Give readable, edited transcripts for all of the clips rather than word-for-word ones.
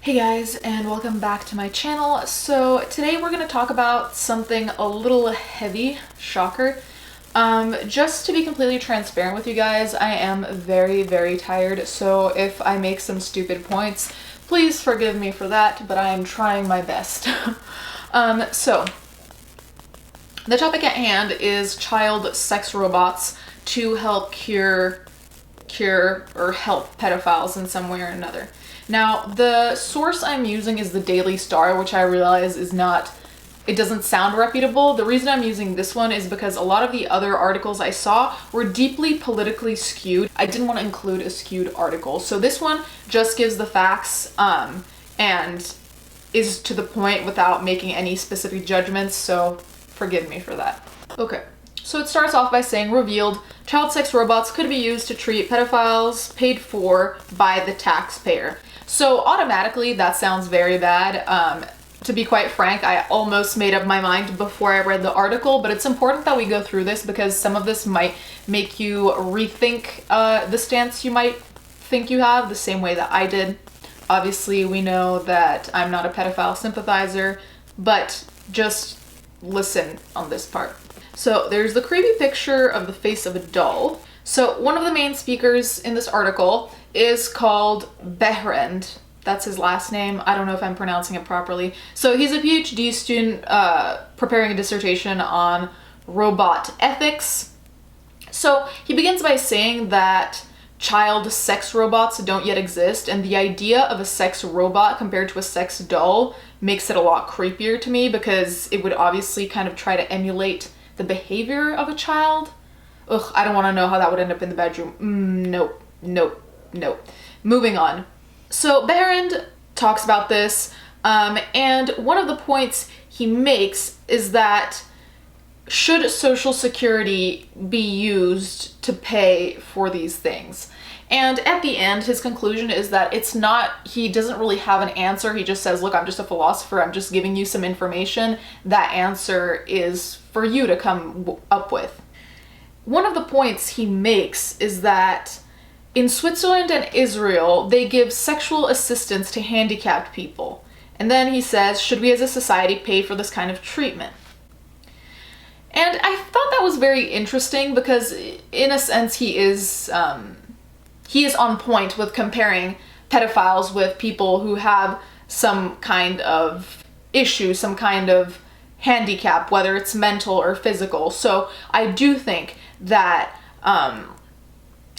Hey guys, and welcome back to my channel. So today we're going to talk about something a little heavy, shocker. Just to be completely transparent with you guys, I am very tired, so if I make some stupid points, please forgive me for that, but I am trying my best. So the topic at hand is child sex robots to help cure or help pedophiles in some way or another. Now, the source I'm using is the Daily Star, which I realize is not, it doesn't sound reputable. The reason I'm using this one is because a lot of the other articles I saw were deeply politically skewed. I didn't want to include a skewed article. So this one just gives the facts and is to the point without making any specific judgments, so forgive me for that. Okay. So it starts off by saying, revealed, child sex robots could be used to treat pedophiles paid for by the taxpayer. So automatically that sounds very bad. To be quite frank, I almost made up my mind before I read the article, but it's important that we go through this because some of this might make you rethink the stance you might think you have, the same way that I did. Obviously, we know that I'm not a pedophile sympathizer, but just listen on this part. So there's the creepy picture of the face of a doll. So one of the main speakers in this article is called Behrend. That's his last name. I don't know if I'm pronouncing it properly. So he's a PhD student preparing a dissertation on robot ethics. So he begins by saying that child sex robots don't yet exist, and the idea of a sex robot compared to a sex doll makes it a lot creepier to me because it would obviously kind of try to emulate the behavior of a child. Ugh, I don't want to know how that would end up in the bedroom. Nope. Moving on. So Behrend talks about this, and one of the points he makes is that should Social Security be used to pay for these things? And at the end, his conclusion is that it's not, he doesn't really have an answer. He just says, look, I'm just a philosopher. I'm just giving you some information. That answer is for you to come up with. One of the points he makes is that in Switzerland and Israel, they give sexual assistance to handicapped people. And then he says, should we as a society pay for this kind of treatment? And I thought that was very interesting because in a sense he is on point with comparing pedophiles with people who have some kind of issue, some kind of handicap, whether it's mental or physical. So I do think that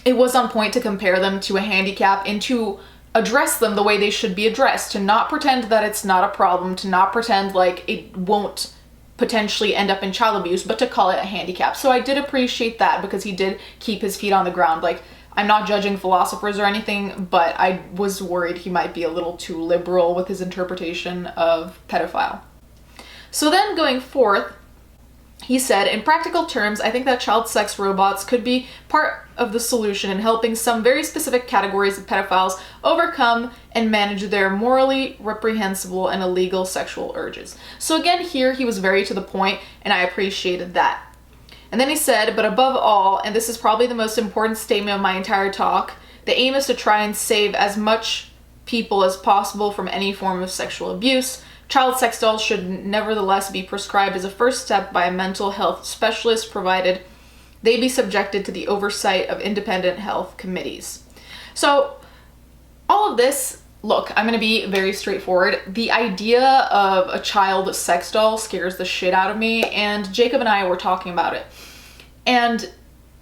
it was on point to compare them to a handicap and to address them the way they should be addressed, to not pretend that it's not a problem, to not pretend like it won't potentially end up in child abuse, but to call it a handicap. So I did appreciate that because he did keep his feet on the ground. Like, I'm not judging philosophers or anything, but I was worried he might be a little too liberal with his interpretation of pedophile. So then going forth, he said, in practical terms, I think that child sex robots could be part of the solution in helping some very specific categories of pedophiles overcome and manage their morally reprehensible and illegal sexual urges. So again, here he was very to the point, and I appreciated that. And then he said, but above all, and this is probably the most important statement of my entire talk, the aim is to try and save as much people as possible from any form of sexual abuse. Child sex dolls should nevertheless be prescribed as a first step by a mental health specialist, provided they be subjected to the oversight of independent health committees. So all of this, look, I'm going to be very straightforward. The idea of a child sex doll scares the shit out of me, and Jacob and I were talking about it. And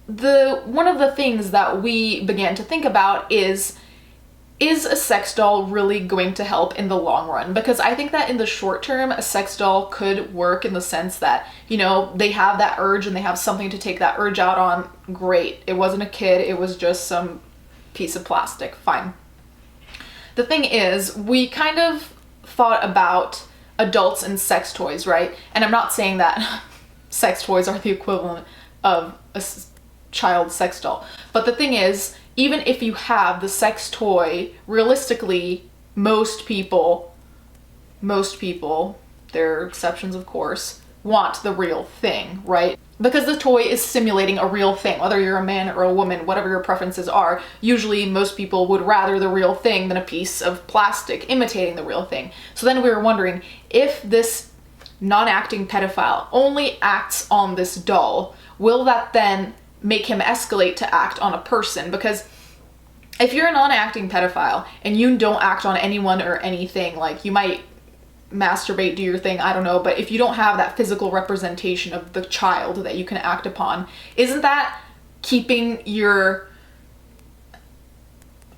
one of the things that we began to think about is a sex doll really going to help in the long run? Because I think that in the short term, a sex doll could work in the sense that, you know, they have that urge and they have something to take that urge out on. Great. It wasn't a kid. It was just some piece of plastic. Fine. The thing is, we kind of thought about adults and sex toys, right? And I'm not saying that sex toys are the equivalent of a child sex doll. But the thing is, even if you have the sex toy, realistically, most people, there are exceptions of course, want the real thing, right? because the toy is simulating a real thing, whether you're a man or a woman, whatever your preferences are. Usually most people would rather the real thing than a piece of plastic imitating the real thing. So then we were wondering, if this non-acting pedophile only acts on this doll, will that then make him escalate to act on a person? Because if you're a non-acting pedophile and you don't act on anyone or anything, like you might masturbate, do your thing, I don't know, but if you don't have that physical representation of the child that you can act upon, isn't that keeping your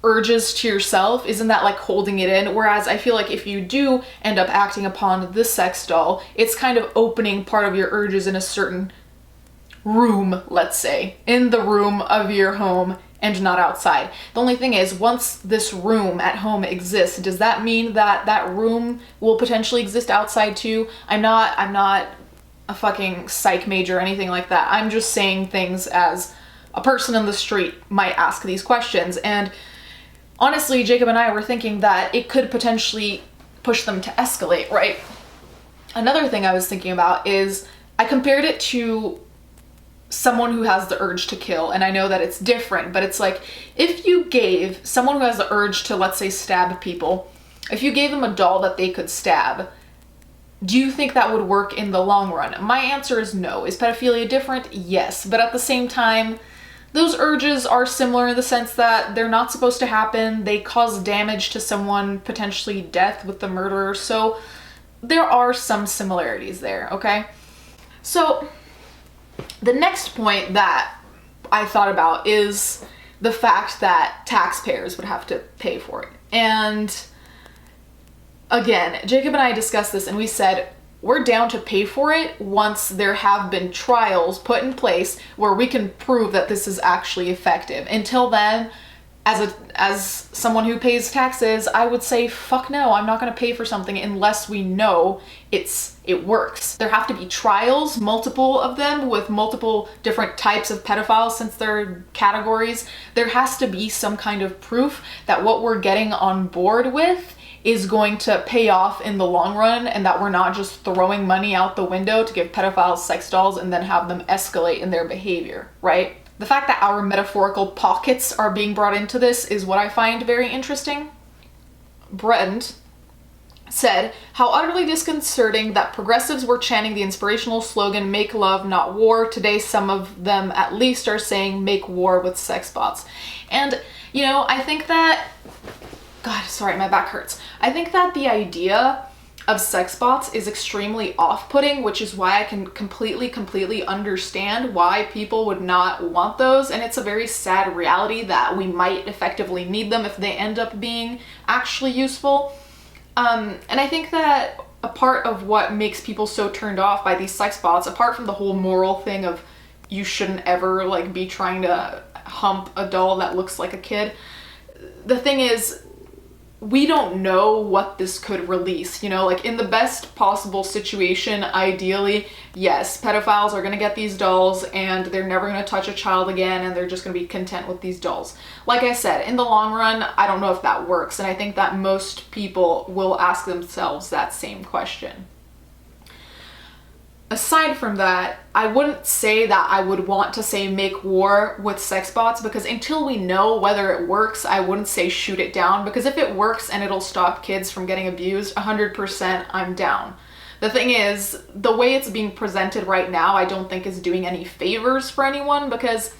urges to yourself? Isn't that like holding it in? Whereas I feel like if you do end up acting upon the sex doll, it's kind of opening part of your urges in a certain room, let's say, in the room of your home and not outside. The only thing is, once this room at home exists, does that mean that that room will potentially exist outside too? I'm not a fucking psych major or anything like that. I'm just saying things as a person in the street might ask these questions. And honestly, Jacob and I were thinking that it could potentially push them to escalate, right? Another thing I was thinking about is I compared it to someone who has the urge to kill, and I know that it's different, but it's like if you gave someone who has the urge to, let's say, stab people, if you gave them a doll that they could stab, do you think that would work in the long run? My answer is no. Is pedophilia different? Yes, but at the same time, those urges are similar in the sense that they're not supposed to happen. They cause damage to someone, potentially death with the murderer, so there are some similarities there, okay? So the next point that I thought about is the fact that taxpayers would have to pay for it. And again, Jacob and I discussed this and we said we're down to pay for it once there have been trials put in place where we can prove that this is actually effective. Until then, as someone who pays taxes, I would say fuck no, I'm not going to pay for something unless we know it works. There have to be trials, multiple of them, with multiple different types of pedophiles since they're categories. There has to be some kind of proof that what we're getting on board with is going to pay off in the long run, and that we're not just throwing money out the window to give pedophiles sex dolls and then have them escalate in their behavior, right? The fact that our metaphorical pockets are being brought into this is what I find very interesting. Brent said, how utterly disconcerting that progressives were chanting the inspirational slogan, make love, not war. Today, some of them at least are saying, make war with sex bots. And, you know, I think that, God, sorry, my back hurts. I think that the idea of sex bots is extremely off-putting, which is why I can completely understand why people would not want those. And it's a very sad reality that we might effectively need them if they end up being actually useful. And I think that a part of what makes people so turned off by these sex bots, apart from the whole moral thing of you shouldn't ever like be trying to hump a doll that looks like a kid, the thing is, we don't know what this could release, you know, like in the best possible situation, ideally, yes, pedophiles are gonna get these dolls and they're never gonna touch a child again and they're just gonna be content with these dolls. Like I said, in the long run, I don't know if that works, and I think that most people will ask themselves that same question. Aside from that, I wouldn't say that I would want to say make war with sex bots, because until we know whether it works, I wouldn't say shoot it down, because if it works and it'll stop kids from getting abused, 100% I'm down. The thing is, the way it's being presented right now, I don't think is doing any favors for anyone, because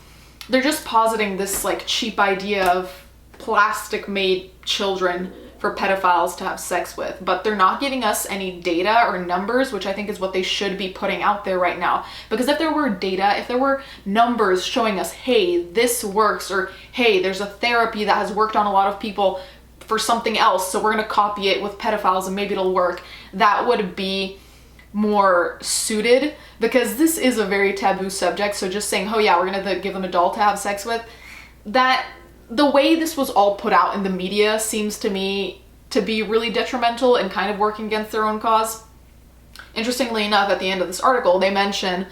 they're just positing this like cheap idea of plastic-made children for pedophiles to have sex with, but they're not giving us any data or numbers, which I think is what they should be putting out there right now. Because if there were data, if there were numbers showing us, hey, this works, or hey, there's a therapy that has worked on a lot of people for something else, so we're gonna copy it with pedophiles and maybe it'll work, that would be more suited, because this is a very taboo subject. So just saying, oh yeah, we're gonna give them a doll to have sex with, that the way this was all put out in the media seems to me to be really detrimental and kind of working against their own cause. Interestingly enough, at the end of this article, they mention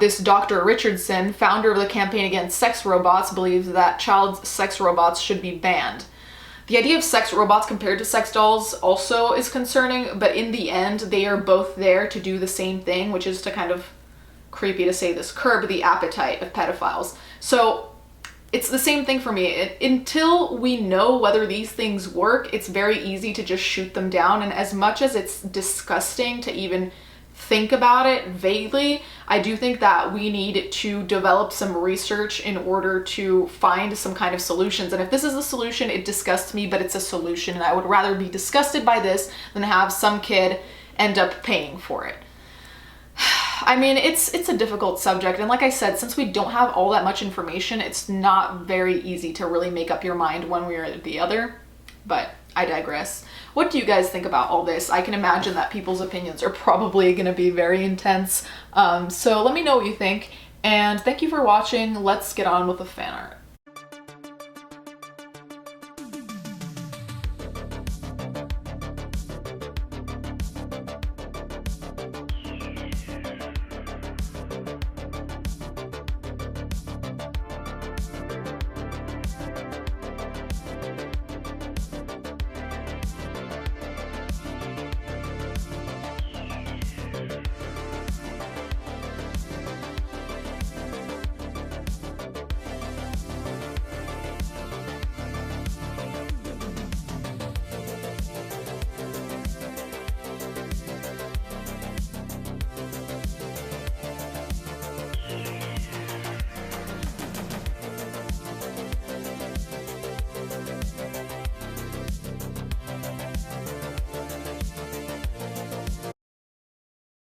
this Dr. Richardson, founder of the campaign against sex robots, believes that child sex robots should be banned. The idea of sex robots compared to sex dolls also is concerning, but in the end, they are both there to do the same thing, which is to kind of creepy to say this, curb the appetite of pedophiles. So it's the same thing for me. Until we know whether these things work, it's very easy to just shoot them down. And as much as it's disgusting to even think about it vaguely, I do think that we need to develop some research in order to find some kind of solutions. And if this is a solution, it disgusts me, but it's a solution. And I would rather be disgusted by this than have some kid end up paying for it. I mean, it's a difficult subject, and like I said, since we don't have all that much information, it's not very easy to really make up your mind one way or the other, but I digress. What do you guys think about all this? I can imagine that people's opinions are probably going to be very intense, so let me know what you think, and thank you for watching. Let's get on with the fan art.